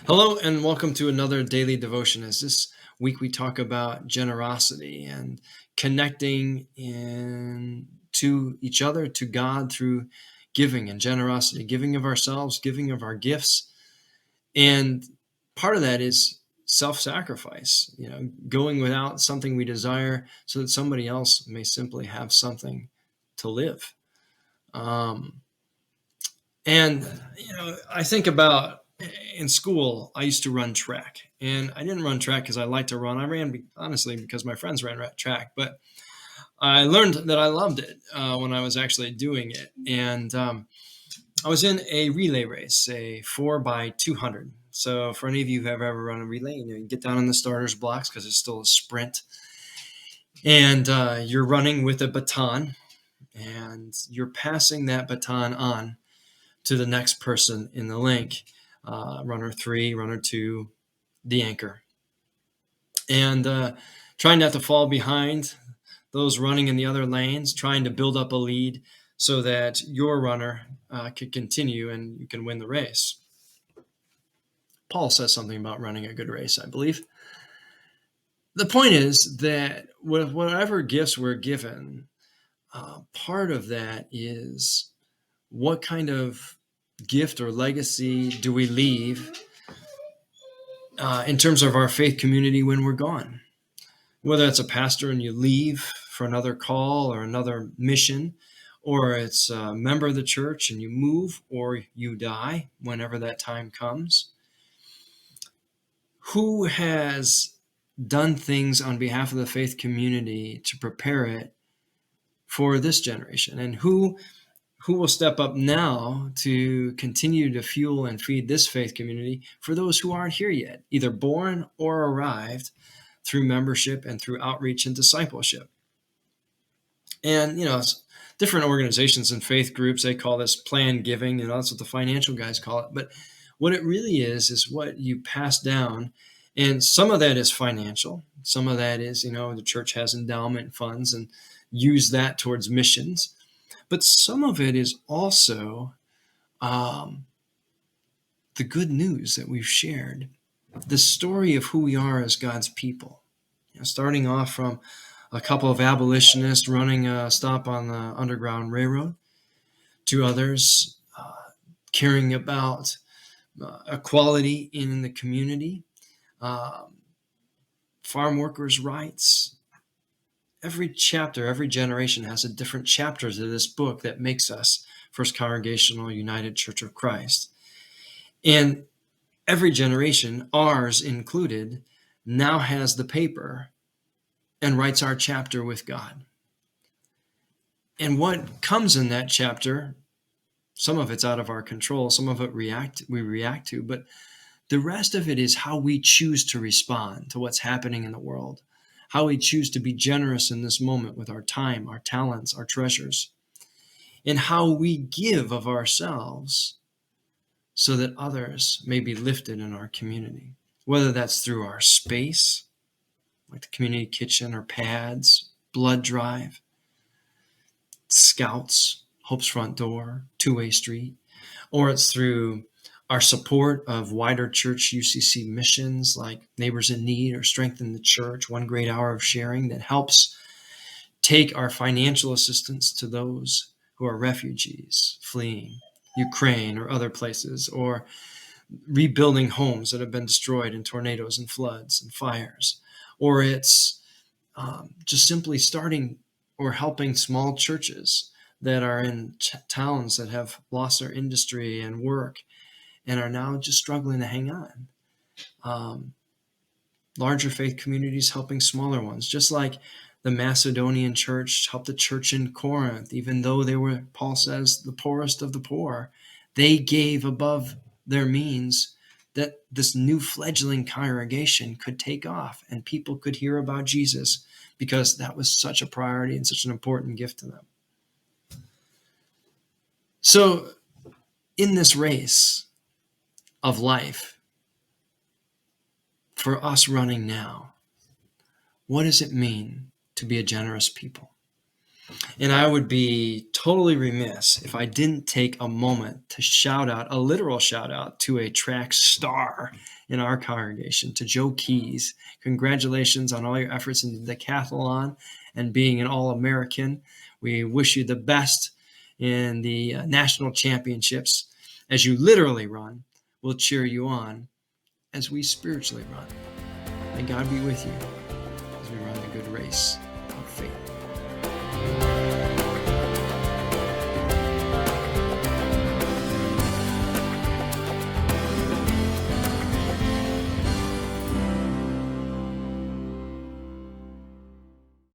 Hello and welcome to another daily devotion. As this week we talk about generosity and connecting in to each other, to God through giving and generosity, giving of ourselves, giving of our gifts. And part of that is self-sacrifice, going without something we desire so that somebody else may simply have something to live. Um, and, I think about in school, I used to run track. And I didn't run track because I liked to run. I ran, honestly, because my friends ran track. But I learned that I loved it when I was actually doing it. And I was in a relay race, a 4x200. So for any of you who have ever run a relay, you get down on the starter's blocks because it's still a sprint. And you're running with a baton. And you're passing that baton on to the next person in the link, runner 3, runner 2, the anchor. And trying not to fall behind those running in the other lanes, trying to build up a lead so that your runner could continue and you can win the race. Paul says something about running a good race, I believe. The point is that with whatever gifts we're given, part of that is what kind of gift or legacy do we leave in terms of our faith community when we're gone? Whether it's a pastor and you leave for another call or another mission, or it's a member of the church and you move or you die whenever that time comes. Who has done things on behalf of the faith community to prepare it for this generation? And who will step up now to continue to fuel and feed this faith community for those who aren't here yet, either born or arrived through membership and through outreach and discipleship? And, different organizations and faith groups, they call this planned giving, and that's what the financial guys call it. But what it really is what you pass down. And some of that is financial. Some of that is, the church has endowment funds and use that towards missions. But some of it is also the good news that we've shared, the story of who we are as God's people. Starting off from a couple of abolitionists running a stop on the Underground Railroad, to others caring about equality in the community, farm workers' rights. Every chapter, every generation has a different chapter to this book that makes us First Congregational United Church of Christ. And every generation, ours included, now has the paper and writes our chapter with God. And what comes in that chapter, some of it's out of our control, some of it we react to, but the rest of it is how we choose to respond to what's happening in the world, how we choose to be generous in this moment with our time, our talents, our treasures, and how we give of ourselves so that others may be lifted in our community, whether that's through our space, like the community kitchen or pads, blood drive, scouts, Hope's Front Door, Two-Way Street, or it's through our support of wider church UCC missions like Neighbors in Need or Strengthen the Church, One Great Hour of Sharing, that helps take our financial assistance to those who are refugees fleeing Ukraine or other places, or rebuilding homes that have been destroyed in tornadoes and floods and fires. Or it's just simply starting or helping small churches that are in towns that have lost their industry and work and are now just struggling to hang on. Larger faith communities helping smaller ones, just like the Macedonian church helped the church in Corinth, even though they were, Paul says, the poorest of the poor. They gave above their means that this new fledgling congregation could take off and people could hear about Jesus, because that was such a priority and such an important gift to them. So in this race of life, for us running now, what does it mean to be a generous people? And I would be totally remiss if I didn't take a moment to shout out, a literal shout out, to a track star in our congregation. To Joe Keys, congratulations on all your efforts in the decathlon and being an All-American. We wish you the best in the national championships. As you literally run, we'll cheer you on as we spiritually run. May God be with you as we run the good race.